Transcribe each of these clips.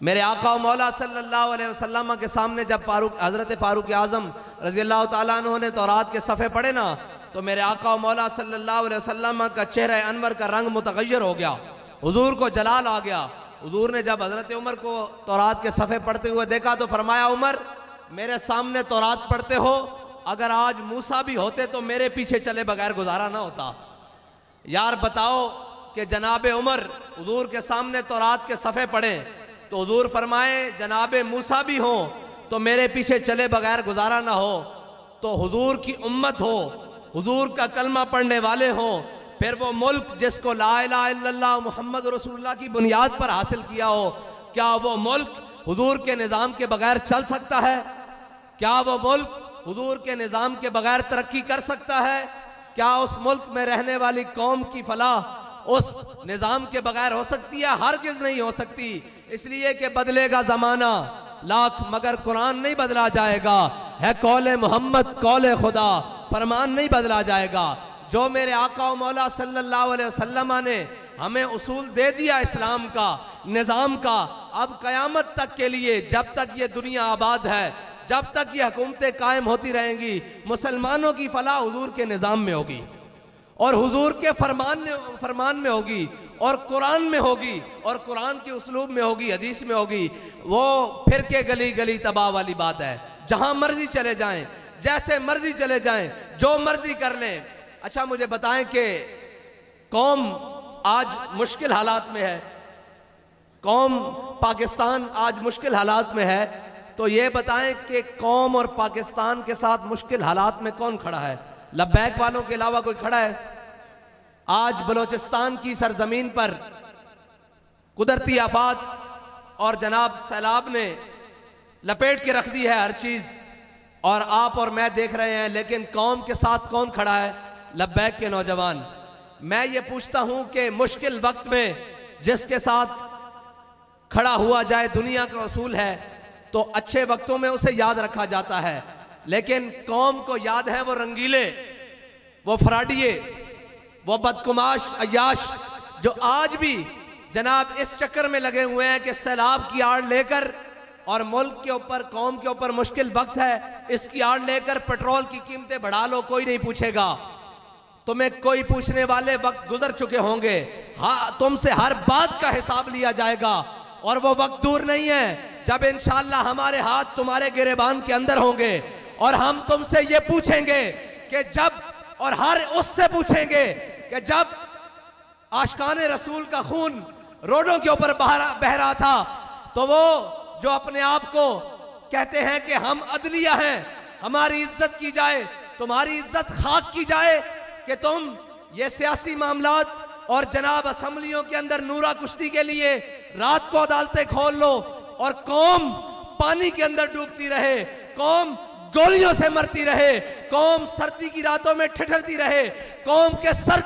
मेरे आका और मौला सल्लल्लाहु अलैहि वसल्लम के सामने जब हज़रत फ़ारूक आज़म रज़ी अल्लाह तआला अन्हु ने तौरात के सफ़े पढ़े ना, तो मेरे आका और मौला सल्लल्लाहु अलैहि वसल्लम का चेहरा अनवर का रंग मुतग़य्यर हो गया, हुजूर को जलाल आ गया। हुजूर ने जब हज़रत उमर को तौरात के सफ़े पढ़ते हुए देखा तो फरमाया, उमर मेरे सामने तौरात पढ़ते हो, अगर आज मूसा भी होते तो मेरे पीछे चले बगैर गुजारा ना होता। यार बताओ कि जनाब उमर हुजूर के सामने तौरात के सफ़े पढ़ें तो हुजूर फरमाए जनाब मूसा भी हो तो मेरे पीछे चले बगैर गुजारा ना हो। तो हुजूर की उम्मत हो, हुजूर का कलमा पढ़ने वाले हो, फिर वो मुल्क जिसको ला इलाहा इल्लल्लाह मुहम्मद रसूलुल्लाह की बुनियाद पर हासिल किया हो, क्या वो मुल्क हुजूर के निज़ाम के बगैर चल सकता है? क्या वो मुल्क हुजूर के निज़ाम के बगैर तरक्की कर सकता है? क्या उस मुल्क में रहने वाली कौम की फलाह उस निज़ाम के बगैर हो सकती है? हरगिज़ नहीं हो सकती। इसलिए कि बदलेगा ज़माना लाख मगर कुरान नहीं बदला जाएगा, है कौले मोहम्मद कौले खुदा, फरमान नहीं बदला जाएगा। जो मेरे आका और मौला सल्लल्लाहु अलैहि वसल्लम ने हमें उसूल दे दिया इस्लाम का, निज़ाम का, अब क़यामत तक के लिए, जब तक ये दुनिया आबाद है, जब तक ये हुकूमतें कायम होती रहेंगी, मुसलमानों की फलाह हुजूर के निज़ाम में होगी और हुजूर के फरमान में होगी और कुरान में होगी और कुरान के उसलूब में होगी, हदीस में होगी। वो फिर के गली गली तबाह वाली बात है। जहां मर्जी चले जाएं, जैसे मर्जी चले जाएं, जो मर्जी कर लें। अच्छा मुझे बताएं कि कौम आज मुश्किल हालात में है, कौम पाकिस्तान आज मुश्किल हालात में है, तो ये बताएं कि कौम और पाकिस्तान के साथ मुश्किल हालात में कौन खड़ा है? लब्बैक वालों के अलावा कोई खड़ा है? आज बलोचिस्तान की सरजमीन पर कुदरती आफात और जनाब सैलाब ने लपेट के रख दी है हर चीज, और आप और मैं देख रहे हैं, लेकिन कौम के साथ कौन खड़ा है? लब्बैक के नौजवान। मैं ये पूछता हूं कि मुश्किल वक्त में जिसके साथ खड़ा हुआ जाए, दुनिया का उसूल है तो अच्छे वक्तों में उसे याद रखा जाता है, लेकिन कौम को याद है वो रंगीले, वो फराडिये, वो बदकुमाश अय्याश जो आज भी जनाब इस चक्कर में लगे हुए हैं कि सैलाब की आड़ लेकर और मुल्क के ऊपर, कौम के ऊपर मुश्किल वक्त है, इसकी आड़ लेकर पेट्रोल की कीमतें बढ़ा लो, कोई नहीं पूछेगा तुम्हें, कोई पूछने वाले वक्त गुजर चुके होंगे। हाँ, तुमसे हर बात का हिसाब लिया जाएगा और वो वक्त दूर नहीं है जब इंशाअल्लाह हमारे हाथ तुम्हारे गिरेबान के अंदर होंगे और हम तुमसे ये पूछेंगे कि जब, और हर उससे पूछेंगे कि जब आशिकाने रसूल का खून रोडों के ऊपर बह रहा था, तो वो जो अपने आप को कहते हैं कि हम अदलिया हैं, हमारी इज्जत की जाए, तुम्हारी इज्जत खाक की जाए, कि तुम ये सियासी मामलात और जनाब असम्बलियों के अंदर नूरा कुश्ती के लिए रात को अदालतें खोल लो और कौम पानी के अंदर डूबती रहे, कौम गोलियों से मरती रहे, कौम सर्दी की रातों में ठिठुरती रहे, कौम के सर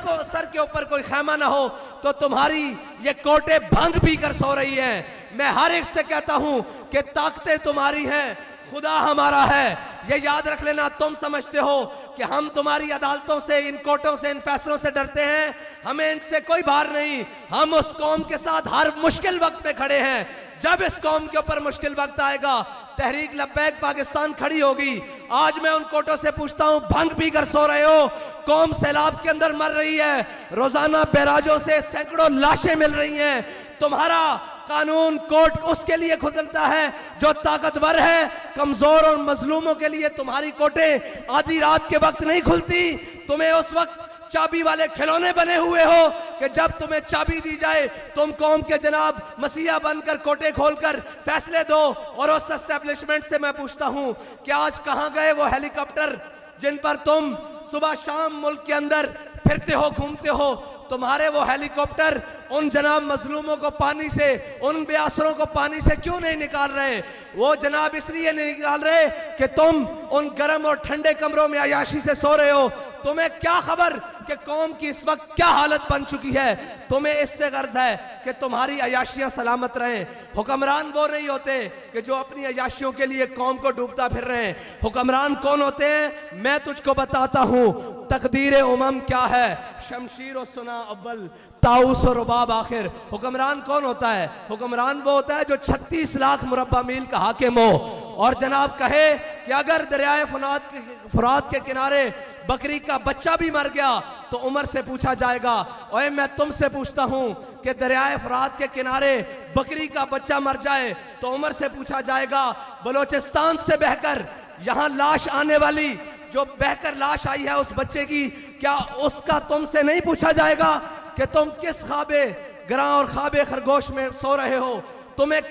के ऊपर कोई खैमा ना हो, तो तुम्हारी ये कोटे भंग पी कर सो रही हैं। मैं हर एक से कहता हूं कि ताकतें तुम्हारी हैं, खुदा हमारा है, ये याद रख लेना। तुम समझते हो कि हम तुम्हारी अदालतों से, इन कोर्टों से, इन फैसलों से डरते हैं, हमें इनसे कोई भार नहीं। हम उस कौम के साथ हर मुश्किल वक्त में खड़े हैं। जब इस कौम के ऊपर मुश्किल वक्त आएगा, तहरीक लब्बैक पाकिस्तान खड़ी होगी। आज मैं उन कोर्टों से पूछता हूं, भंग पी कर सो रहे हो, कौम सैलाब के अंदर मर रही है, रोजाना बैराजों से सैकड़ों लाशें मिल रही हैं, तुम्हारा कानून कोर्ट उसके लिए खुलता है जो ताकतवर है, कमजोर और मजलूमों के लिए तुम्हारी कोर्टें आधी रात के वक्त नहीं खुलती। तुम्हें उस वक्त चाबी वाले खिलौने बने हुए हो कि जब तुम्हें चाबी दी जाए तुम कौम के जनाब मसीहा बनकर कोटे खोलकर फैसले दो। और उस एस्टेब्लिशमेंट से मैं पूछता हूं कि आज कहां गए वो हेलीकॉप्टर जिन पर तुम सुबह शाम मुल्क के अंदर फिरते हो, घूमते हो? तुम्हारे वो हेलीकॉप्टर उन जनाब मजलूमों को पानी से, उन बेआसरों को पानी से क्यों नहीं निकाल रहे? वो जनाब इसलिए नहीं निकाल रहे कि तुम उन गर्म और ठंडे कमरों में अयाशी से सो रहे हो। तुम्हें क्या खबर कि कौम की इस वक्त क्या हालत बन चुकी है? तुम्हें इससे गर्ज है कि तुम्हारी अयाशियां सलामत रहें। हुक्मरान वो नहीं होते कि जो अपनी अयाशियों के लिए कौम को डूबता फिर रहे हैं। हुक्मरान कौन होते हैं? मैं तुझको बताता हूं तकदीर उमम क्या है। शमशीर और सुना अव्वल, ताउस और रुबाब आखिर। हुक्मरान कौन होता है? हुक्मरान वो होता है जो 36 लाख मुरब्बा मील का हाकिम हो और जनाब कहे कि अगर दरियाए फुरात के किनारे बकरी का बच्चा भी मर गया तो उमर से पूछा जाएगा। ओए मैं तुमसे पूछता हूं कि दरियाए फुरात के किनारे बकरी का बच्चा मर जाए तो उमर से पूछा जाएगा बलोचिस्तान से बहकर यहां लाश आने वाली, जो बहकर लाश आई है उस बच्चे की, क्या उसका तुमसे नहीं पूछा जाएगा कि तुम किस ख्वाबे गरां और ख्वाबे खरगोश में सो रहे हो? तुम्हें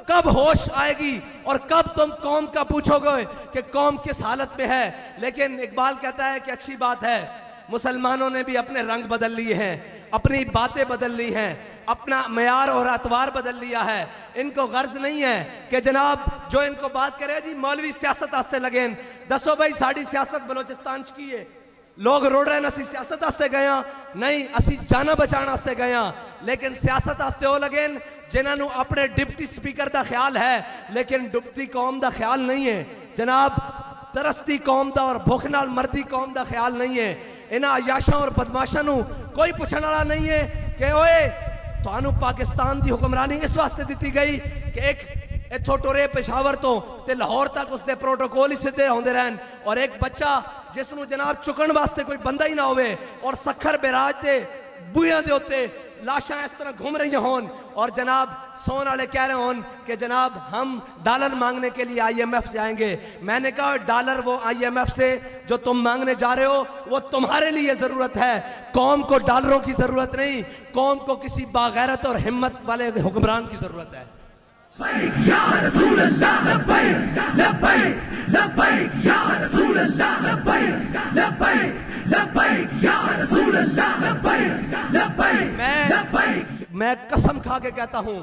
कब होश आएगी और कब तुम कौम का पूछोगे कि कौम किस हालत में है? लेकिन इकबाल कहता है कि अच्छी बात है, मुसलमानों ने भी अपने रंग बदल लिए हैं, अपनी बातें बदल ली हैं, अपना मयार और अतवार बदल लिया है। इनको गर्ज नहीं है कि जनाब जो इनको बात करे जी मौलवी सियासत आस्ते लगे, दसो भाई साड़ी सियासत बलोचिस्तान की है, लोग रोड रहे असी सियासत आस्ते गए नहीं, असी जाना बचाने आस्ते गए। लेकिन सियासत आस्ते वो लगे जिन्होंने अपने डिप्टी स्पीकर का ख्याल है लेकिन डुबती कौम का ख्याल नहीं है। जनाब तरसती कौम का और भुख नाल मरदी कौम का ख्याल नहीं है। इन्हां अयाशां और बदमाशां नूं कोई पुछण वाला नहीं है कि ओए तुहानू पाकिस्तान की हुक्मरानी इस वास्ते दी गई कि एक इथों टुरे पेशावर तो ते लाहौर तक उसके प्रोटोकॉल ही सीधे आते रहन और एक बच्चा जिसनों जनाब चुकन वास्ते कोई बंदा ही ना होवे और सखर बिराज के बूहियां दे उत्ते लाशां इस तरह घूम रही होन और जनाब सोन वाले कह रहे होन कि जनाब हम डॉलर मांगने के लिए IMF से आएंगे। मैंने कहा डॉलर वो IMF से जो तुम मांगने जा रहे हो वो तुम्हारे लिए जरूरत है, कौम को डॉलरों की जरूरत नहीं, कौम को किसी बागैरत और हिम्मत वाले हुक्मरान की जरूरत है। या रसूल अल्लाह लब्बैक लब्बैक लब्बैक या रसूल अल्लाह लब्बैक लब्बैक लब्बैक या रसूल अल्लाह लब्बैक लब्बैक लब्बैक। मैं कसम खा के कहता हूं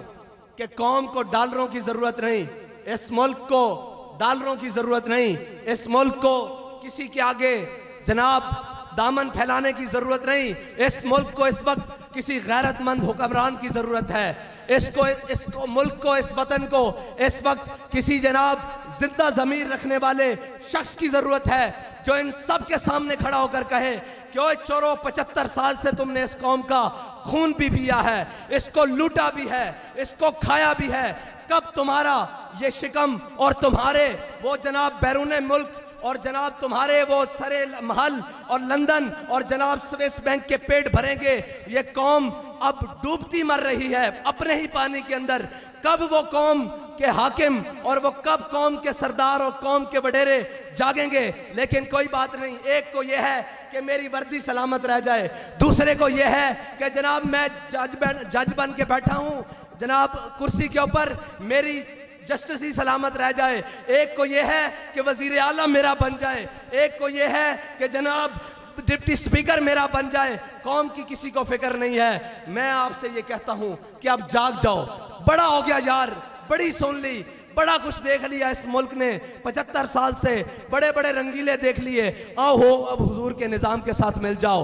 कि कौम को डॉलरों की जरूरत नहीं, इस मुल्क को डॉलरों की जरूरत नहीं, इस मुल्क को किसी के आगे जनाब दामन फैलाने की जरूरत नहीं। इस मुल्क को इस वक्त किसी गैरतमंद हुक्मरान की जरूरत है। इसको मुल्क को, इस वतन को इस वक्त किसी जनाब जिंदा जमीर रखने वाले शख्स की जरूरत है जो इन सब के सामने खड़ा होकर कहे कि ओए चोरों 75 साल से तुमने इस कौम का खून भी पिया है, इसको लूटा भी है, इसको खाया भी है। कब तुम्हारा ये शिकम और तुम्हारे वो जनाब बैरून मुल्क और जनाब तुम्हारे वो सरे महल और लंदन और जनाब स्विस बैंक के पेट भरेंगे? ये कौम अब डूबती मर रही है अपने ही पानी के अंदर। कब वो कौम के हाकिम और वो कब कौम के सरदार और कौम के वडेरे जागेंगे? लेकिन कोई बात नहीं, एक को ये है कि मेरी वर्दी सलामत रह जाए, दूसरे को ये है कि जनाब मैं जज बन के बैठा हूँ जनाब कुर्सी के ऊपर, मेरी जस्टिस ही सलामत रह जाए। एक को यह है कि वजीर आला मेरा बन जाए, एक को यह है कि जनाब डिप्टी स्पीकर मेरा बन जाए। कौम की किसी को फिक्र नहीं है। मैं आपसे ये कहता हूं कि अब जाग जाओ, बड़ा हो गया यार, बड़ी सुन ली, बड़ा कुछ देख लिया इस मुल्क ने 75 साल से, बड़े बड़े रंगीले देख लिए। आओ हो अब हुजूर के निजाम के साथ मिल जाओ।